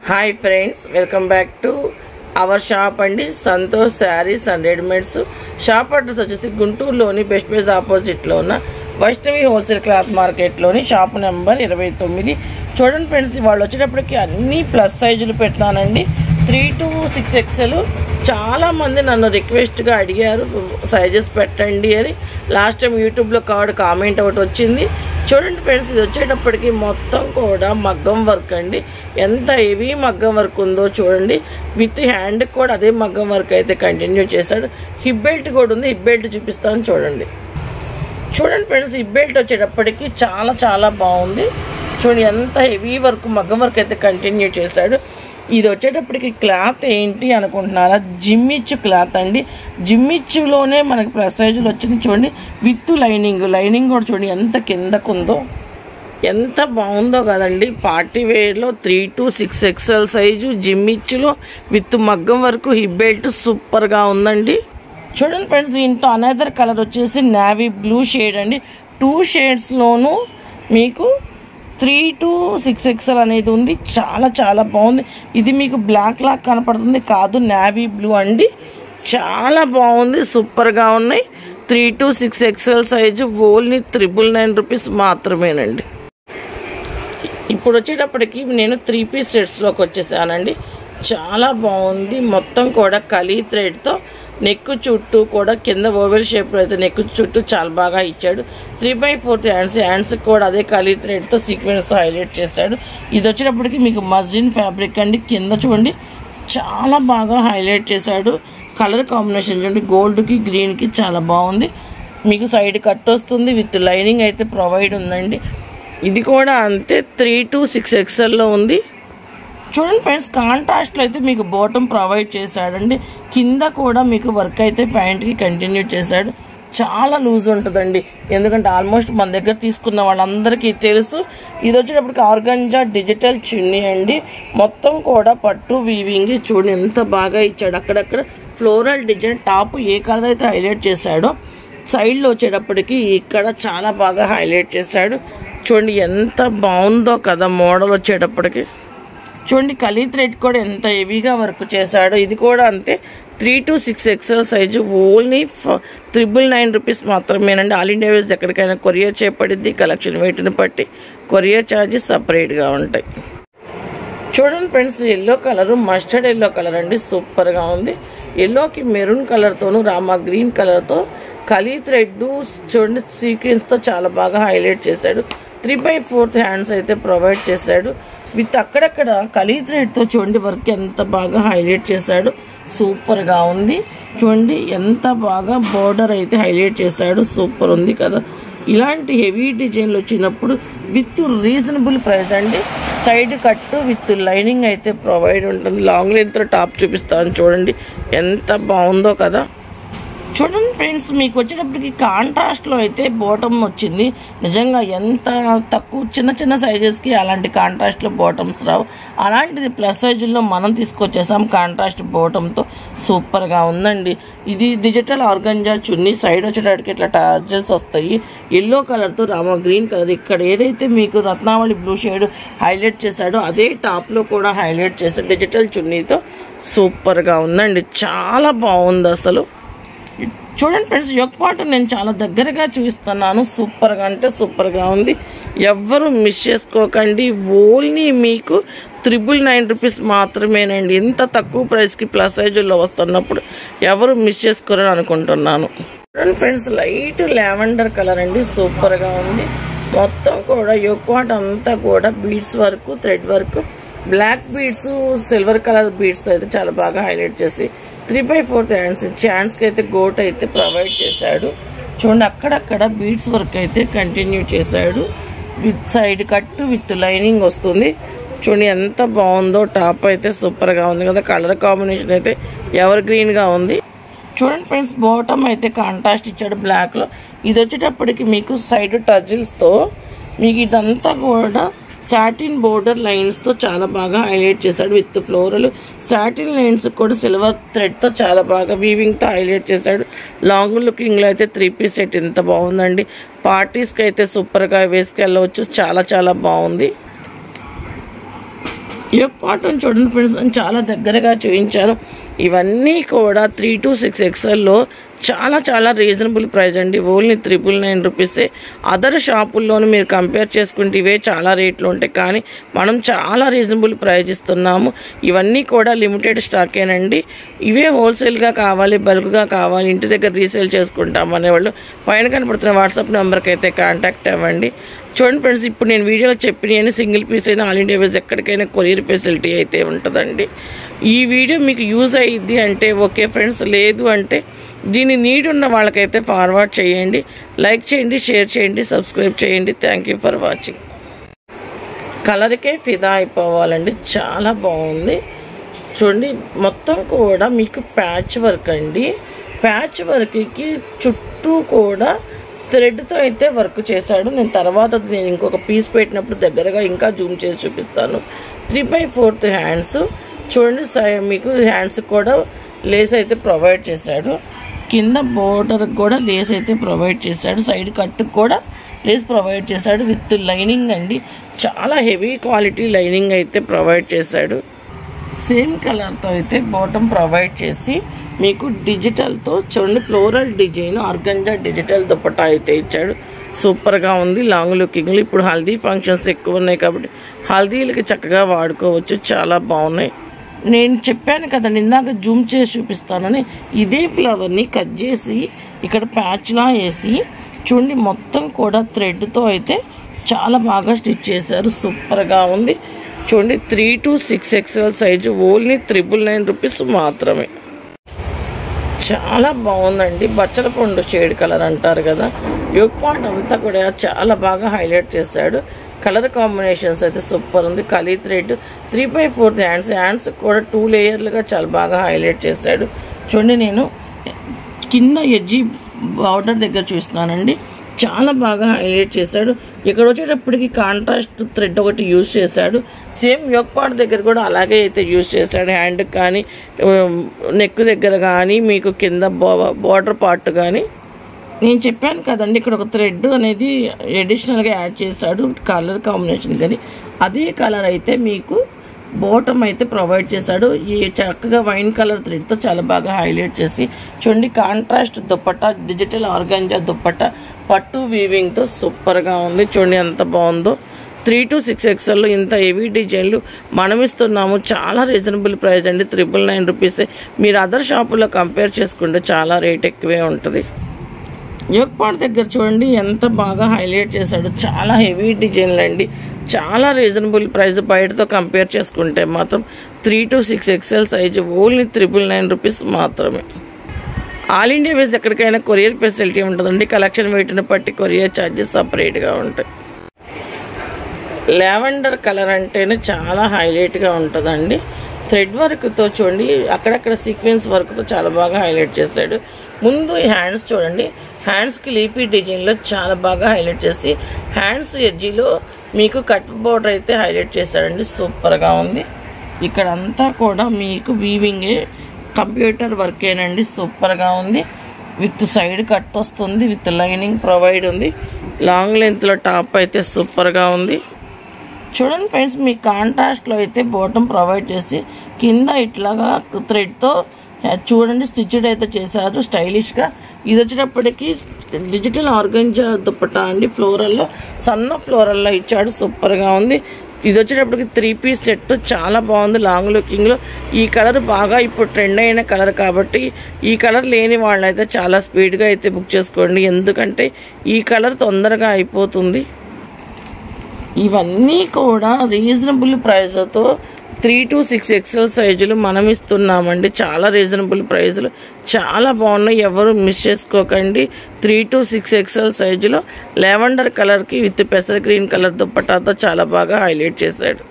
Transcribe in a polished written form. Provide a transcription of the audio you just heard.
Hi friends, welcome back to our shop అండి. Santosh sarees and readymades. Shop address వచ్చేసి గుంటూరులోని best price ఆపోజిట్లో ఉన్న వైష్ణవి హోల్సేల్ క్లాత్ మార్కెట్లోని షాప్ నెంబర్ 29. చూడండి ఫ్రెండ్స్, వాళ్ళు వచ్చేటప్పటికి అన్ని ప్లస్ సైజులు పెట్టినానండి. 3 to 6 XL. చాలామంది నన్ను రిక్వెస్ట్గా అడిగారు సైజెస్ పెట్టండి అని. లాస్ట్ టైం యూట్యూబ్లో కామెంట్ ఒకటి వచ్చింది. చూడండి ఫ్రెండ్స్, ఇది వచ్చేటప్పటికి మొత్తం కూడా మగ్గం వర్క్ అండి. ఎంత హెవీ మగ్గం వర్క్ ఉందో చూడండి. విత్ హ్యాండ్ కూడా అదే మగ్గం వర్క్ అయితే కంటిన్యూ చేశాడు. హిప్ బెల్ట్ కూడా ఉంది. హిప్ బెల్ట్ చూపిస్తాను చూడండి. చూడండి ఫ్రెండ్స్, హిప్ బెల్ట్ వచ్చేటప్పటికి చాలా చాలా బాగుంది. చూడండి ఎంత హెవీ వర్క్ మగ్గం వర్క్ అయితే కంటిన్యూ చేశాడు. ఇది వచ్చేటప్పటికి క్లాత్ ఏంటి అనుకుంటున్నారా? జిమ్మిచ్చు క్లాత్ అండి. జిమ్మిచ్చులోనే మనకి ప్లస్ సైజులు వచ్చింది. చూడండి విత్ లైనింగ్ కూడా చూడండి ఎంత కిందకుందో, ఎంత బాగుందో కదండి. పార్టీ వేర్లో 3 to 6 XL సైజు జిమ్మిచ్చులో విత్ మగ్గం వరకు హిప్ బెల్ట్ సూపర్గా ఉందండి. చూడండి ఫ్రెండ్స్, దీంట్లో అనదర్ కలర్ వచ్చేసి నావీ బ్లూ షేడ్ అండి. 2 షేడ్స్లోనూ మీకు 3 to 6 XL అనేది ఉంది. చాలా చాలా బాగుంది. ఇది మీకు బ్లాక్ లాక్ కనపడుతుంది కాదు, నావీ బ్లూ అండి. చాలా బాగుంది, సూపర్గా ఉన్నాయి. 3 to 6 XL size only 999 rupees మాత్రమేనండి. ఇప్పుడు వచ్చేటప్పటికి నేను 3 పీస్ సెట్స్లోకి వచ్చేసానండి. చాలా బాగుంది. మొత్తం కూడా కలీ థ్రెడ్తో నెక్ చుట్టూ కూడా కింద ఓవెల్ షేప్లో అయితే నెక్ చుట్టూ చాలా బాగా ఇచ్చాడు. 3/4 హ్యాండ్స్ కూడా అదే కలీ థ్రెడ్తో సీక్వెన్స్ హైలైట్ చేశాడు. ఇది వచ్చేటప్పటికి మీకు మస్లిన్ ఫ్యాబ్రిక్ అండి. కింద చూడండి చాలా బాగా హైలైట్ చేశాడు. కలర్ కాంబినేషన్ చూడండి, గోల్డ్కి గ్రీన్కి చాలా బాగుంది. మీకు సైడ్ కట్ వస్తుంది. విత్ లైనింగ్ అయితే ప్రొవైడ్ ఉందండి. ఇది కూడా అంతే 3 to 6 XLలో ఉంది. చూడండి ఫ్రెండ్స్, కాంట్రాస్ట్లో అయితే మీకు బాటమ్ ప్రొవైడ్ చేశాడండి. కింద కూడా మీకు వర్క్ అయితే ప్యాంట్కి కంటిన్యూ చేశాడు. చాలా లూజ్ ఉంటుందండి, ఎందుకంటే ఆల్మోస్ట్ మన దగ్గర తీసుకున్న వాళ్ళందరికీ తెలుసు. ఇది వచ్చేటప్పటికి ఆర్గంజా డిజిటల్ చున్నీ అండి. మొత్తం కూడా పట్టు వీవింగ్ చూడండి ఎంత బాగా ఇచ్చాడు. అక్కడక్కడ ఫ్లోరల్ డిజైన్ టాప్ ఏ కలర్ అయితే హైలైట్ చేశాడో సైడ్లో వచ్చేటప్పటికి ఇక్కడ చాలా బాగా హైలైట్ చేశాడు. చూడండి ఎంత బాగుందో కదా మోడల్ వచ్చేటప్పటికి. చూడండి కలీ థ్రెడ్ కూడా ఎంత హెవీగా వర్క్ చేశాడో. ఇది కూడా అంతే 3 to 6 XL size only 999 rupees మాత్రమేనండి. ఆల్ ఇండియా వైజ్ ఎక్కడికైనా కొరియర్ చేయబడింది. కలెక్షన్ వెయిట్ని బట్టి కొరియర్ ఛార్జెస్ సపరేట్గా ఉంటాయి. చూడండి friends, yellow colour mustard yellow colour అండి. సూపర్గా ఉంది. ఎల్లోకి మెరూన్ కలర్తోనూ రామా గ్రీన్ కలర్తో కలీ థ్రెడ్ చూడండి సీక్వెన్స్తో చాలా బాగా హైలైట్ చేశాడు. 3/4 హ్యాండ్స్ అయితే ప్రొవైడ్ చేశాడు. విత్ అక్కడక్కడ కలీ థ్రెడ్తో చూడండి వర్క్ ఎంత బాగా హైలైట్ చేశాడు. సూపర్గా ఉంది. చూడండి ఎంత బాగా బోర్డర్ అయితే హైలైట్ చేశాడు. సూపర్ ఉంది కదా. ఇలాంటి హెవీ డిజైన్లు వచ్చినప్పుడు విత్ రీజనబుల్ ప్రైస్ అండి. సైడ్ కట్టు విత్ లైనింగ్ అయితే ప్రొవైడ్ ఉంటుంది. లాంగ్ లెంత్లో టాప్ చూపిస్తాను చూడండి ఎంత బాగుందో కదా. చూడండి ఫ్రెండ్స్, మీకు వచ్చేటప్పటికి కాంట్రాస్ట్లో అయితే బాటమ్ వచ్చింది. నిజంగా ఎంత తక్కువ చిన్న సైజెస్కి అలాంటి కాంట్రాస్ట్లో బాటమ్స్ రావు. అలాంటిది ప్లస్ సైజుల్లో మనం తీసుకొచ్చేసాం కాంట్రాస్ట్ బాటంతో. సూపర్గా ఉందండి. ఇది డిజిటల్ ఆర్గంజా చున్నీ. సైడ్ వచ్చేటప్పటికి ఇట్లా టార్జెస్ వస్తాయి. ఎల్లో కలర్తో రామా గ్రీన్ కలర్. ఇక్కడ ఏదైతే మీకు రత్నావళి బ్లూ షేడ్ హైలైట్ చేశాడో అదే టాప్లో కూడా హైలైట్ చేశాడు డిజిటల్ చున్నీతో. సూపర్గా ఉందండి, చాలా బాగుంది అసలు. చూడండి ఫ్రెండ్స్, యోక్ పార్ట్ నేను చాలా దగ్గరగా చూపిస్తున్నాను. సూపర్గా అంటే సూపర్గా ఉంది. ఎవ్వరూ మిస్ చేసుకోకండి. ఓన్లీ మీకు 999 రూపీస్ మాత్రమేనండి. ఇంత తక్కువ ప్రైస్కి ప్లస్ సైజుల్లో వస్తున్నప్పుడు ఎవరు మిస్ చేసుకోరని అనుకుంటున్నాను. చూడండి ఫ్రెండ్స్, లైట్ లావెండర్ కలర్ అండి. సూపర్గా ఉంది. మొత్తం కూడా యోక్ పార్ట్ అంతా కూడా beads work, thread work, black beads, silver colour beads అయితే చాలా బాగా హైలైట్ చేసి 3/4 హ్యాండ్స్ ఇచ్చి హ్యాండ్స్కి అయితే గోట్ అయితే ప్రొవైడ్ చేశాడు. చూడండి అక్కడక్కడ బీడ్స్ వర్క్ అయితే కంటిన్యూ చేశాడు. With side cut with lining వస్తుంది. చూడండి ఎంత బాగుందో. టాప్ అయితే సూపర్గా ఉంది కదా. కలర్ కాంబినేషన్ అయితే ఎవర్ గ్రీన్గా ఉంది. చూడండి ఫ్రెండ్స్, బాటమ్ అయితే కాంట్రాస్ట్ ఇచ్చాడు బ్లాక్లో. ఇది వచ్చేటప్పటికి మీకు సైడ్ టజిల్స్తో మీకు ఇదంతా కూడా సాటిన్ బోర్డర్ లైన్స్తో చాలా బాగా హైలైట్ చేశాడు. విత్ ఫ్లోరల్ సాటిన్ లైన్స్ కూడా సిల్వర్ థ్రెడ్తో చాలా బాగా వీవింగ్తో హైలైట్ చేశాడు. లాంగ్ లుకింగ్లో అయితే 3 పీస్ సెట్ ఎంత బాగుందండి. పార్టీస్కి అయితే సూపర్గా వేసుకెళ్ళవచ్చు. చాలా చాలా బాగుంది. ఈ పాటను చూడండి ఫ్రెండ్స్, నేను చాలా దగ్గరగా చూపించాను. ఇవన్నీ కూడా 3 to 6 XLలో చాలా చాలా రీజనబుల్ ప్రైస్ అండి. ఓన్లీ 999 రూపీసే. అదర్ షాపుల్లోనూ మీరు కంపేర్ చేసుకుంటే ఇవే చాలా రేట్లు ఉంటాయి, కానీ మనం చాలా రీజనబుల్ ప్రైస్ ఇస్తున్నాము. ఇవన్నీ కూడా లిమిటెడ్ స్టాకేనండి. ఇవే హోల్సేల్గా కావాలి, బల్క్గా కావాలి, ఇంటి దగ్గర రీసేల్ చేసుకుంటాం అనేవాళ్ళు పైన కనపడుతున్న వాట్సాప్ నెంబర్కి అయితే కాంటాక్ట్ అవ్వండి. చూడండి ఫ్రెండ్స్, ఇప్పుడు నేను వీడియోలో చెప్పిన సింగిల్ పీస్ అయినా ఆల్ ఇండియా వైజ్ ఎక్కడికైనా కొరియర్ ఫెసిలిటీ అయితే ఉంటుందండి. ఈ వీడియో మీకు యూజ్ అయ్యిద్ది అంటే ఓకే ఫ్రెండ్స్, లేదు అంటే దీని నీడ్ ఉన్న వాళ్ళకైతే ఫార్వర్డ్ చేయండి. లైక్ చేయండి, షేర్ చేయండి, సబ్స్క్రైబ్ చేయండి. Thank you for watching. కలర్కే ఫిదా అయిపోవాలండి, చాలా బాగుంది. చూడండి, మొత్తం కూడా మీకు ప్యాచ్ వర్క్ అండి. ప్యాచ్ వర్క్కి చుట్టూ కూడా థ్రెడ్తో అయితే వర్క్ చేశాడు. నేను ఇంకొక పీస్ పెట్టినప్పుడు దగ్గరగా ఇంకా జూమ్ చేసి చూపిస్తాను. 3/4 హ్యాండ్స్ చూడండి. మీకు హ్యాండ్స్ కూడా లేస్ అయితే ప్రొవైడ్ చేశాడు. కింద బోర్డర్కి కూడా లేస్ అయితే ప్రొవైడ్ చేశాడు. సైడ్ కట్కి కూడా లేస్ ప్రొవైడ్ చేశాడు విత్ లైనింగ్ అండి. చాలా హెవీ క్వాలిటీ లైనింగ్ అయితే ప్రొవైడ్ చేశాడు. సేమ్ కలర్తో అయితే బాటమ్ ప్రొవైడ్ చేసి మీకు డిజిటల్తో చూడండి floral design organza digital dupatta అయితే ఇచ్చాడు. సూపర్గా ఉంది, లాంగ్ లుకింగ్లో. ఇప్పుడు హల్దీ ఫంక్షన్స్ ఎక్కువ ఉన్నాయి కాబట్టి హల్దీలకి చక్కగా వాడుకోవచ్చు, చాలా బాగున్నాయి. నేను చెప్పాను కదండి ఇందాక జూమ్ చేసి చూపిస్తానని. ఇదే ఫ్లవర్ని కట్ చేసి ఇక్కడ ప్యాచ్లా వేసి చూడండి మొత్తం కూడా థ్రెడ్తో అయితే చాలా బాగా స్టిచ్ చేశారు. సూపర్గా ఉంది. చూడండి 3 to 6 XL size only 999 rupees మాత్రమే. చాలా బాగుందండి. బచ్చల పండు షేడ్ కలర్ అంటారు కదా, యోగ్ పాయింట్ అంతా కూడా చాలా బాగా హైలైట్ చేశాడు. కలర్ కాంబినేషన్స్ అయితే సూపర్ ఉంది. కలీ థ్రెడ్ 3/4 హ్యాండ్స్ కూడా 2 లేయర్లుగా చాలా బాగా హైలైట్ చేశాడు. చూడండి, నేను కింద ఎడ్జీ బార్డర్ దగ్గర చూస్తున్నానండి, చాలా బాగా హైలైట్ చేశాడు. ఇక్కడ వచ్చేటప్పటికి కాంట్రాస్ట్ థ్రెడ్ ఒకటి యూజ్ చేశాడు. సేమ్ యోగ్ పార్ట్ దగ్గర కూడా అలాగే అయితే యూజ్ చేశాడు. హ్యాండ్కి కానీ నెక్ దగ్గర కానీ మీకు కింద బార్డర్ పార్ట్ కానీ. నేను చెప్పాను కదండి ఇక్కడ ఒక థ్రెడ్ అనేది అడిషనల్గా యాడ్ చేశాడు కలర్ కాంబినేషన్, కానీ అదే కలర్ అయితే మీకు బాటమ్ అయితే ప్రొవైడ్ చేశాడు. ఈ చక్కగా వైన్ కలర్ థ్రెడ్తో చాలా బాగా హైలైట్ చేసి చూడండి contrast dupatta digital organza dupatta పట్టు వీవింగ్తో సూపర్గా ఉంది. చూడండి ఎంత బాగుందో. 3 to 6 XLలో ఇంత హెవీ డిజైన్లు మనం ఇస్తున్నాము. చాలా రీజనబుల్ ప్రైస్ అండి, 999 రూపీసే. మీరు అదర్ షాపుల్లో కంపేర్ చేసుకుంటే చాలా రేట్ ఎక్కువే ఉంటుంది. యోగ్ పాయింట్ దగ్గర చూడండి ఎంత బాగా హైలైట్ చేశాడు. చాలా హెవీ డిజైన్లు అండి, చాలా రీజనబుల్ ప్రైస్. బయటతో కంపేర్ చేసుకుంటే మాత్రం 3 to 6 XL size only 999 rupees మాత్రమే. ఆల్ ఇండియా వైజ్ ఎక్కడికైనా కొరియర్ ఫెసిలిటీ ఉంటుందండి. కలెక్షన్ వెయిట్ని బట్టి కొరియర్ ఛార్జెస్ సపరేట్గా ఉంటాయి. లావెండర్ కలర్ అంటేనే చాలా హైలైట్గా ఉంటుందండి. థ్రెడ్ వర్క్తో చూడండి అక్కడక్కడ సీక్వెన్స్ వర్క్తో చాలా బాగా హైలైట్ చేశాడు. ముందు ఈ హ్యాండ్స్ చూడండి, హ్యాండ్స్కి లీఫీ డిజైన్లో చాలా బాగా హైలైట్ చేసి హ్యాండ్స్ ఎడ్జీలో మీకు కట్ బోర్డర్ అయితే హైలైట్ చేశాడండి. సూపర్గా ఉంది. ఇక్కడ అంతా కూడా మీకు వీవింగే కంప్యూటర్ వర్కేనండి. సూపర్గా ఉంది. విత్ సైడ్ కట్ వస్తుంది, విత్ లైనింగ్ ప్రొవైడ్ ఉంది. లాంగ్ లెంత్లో టాప్ అయితే సూపర్గా ఉంది. చూడండి ఫ్రెండ్స్, మీ కాంట్రాస్ట్లో అయితే బాటమ్ ప్రొవైడ్ చేసి కింద ఇట్లాగా థ్రెడ్తో చూడండి స్టిచ్డ్ అయితే చేశారు స్టైలిష్గా. ఇది వచ్చేటప్పటికి డిజిటల్ ఆర్గంజా దుపట్టా అండి, ఫ్లోరల్లో సన్న ఫ్లోరల్లో ఇచ్చాడు. సూపర్గా ఉంది. ఇది వచ్చేటప్పటికి 3 పీస్ సెట్ చాలా బాగుంది. లాంగ్ లుకింగ్లో ఈ కలర్ బాగా ఇప్పుడు ట్రెండ్ అయిన కలర్ కాబట్టి ఈ కలర్ లేని వాళ్ళైతే చాలా స్పీడ్గా అయితే బుక్ చేసుకోండి, ఎందుకంటే ఈ కలర్ తొందరగా అయిపోతుంది. ఇవన్నీ కూడా రీజనబుల్ ప్రైస్తో 3 to 6 XL సైజులు మనం ఇస్తున్నామండి. చాలా రీజనబుల్ ప్రైజులు, చాలా బాగున్నాయి. ఎవరు మిస్ చేసుకోకండి. 3 to 6 XL సైజులో లావెండర్ కలర్కి విత్ పెసర్ గ్రీన్ కలర్ దుపట్టాతో చాలా బాగా హైలైట్ చేశాడు.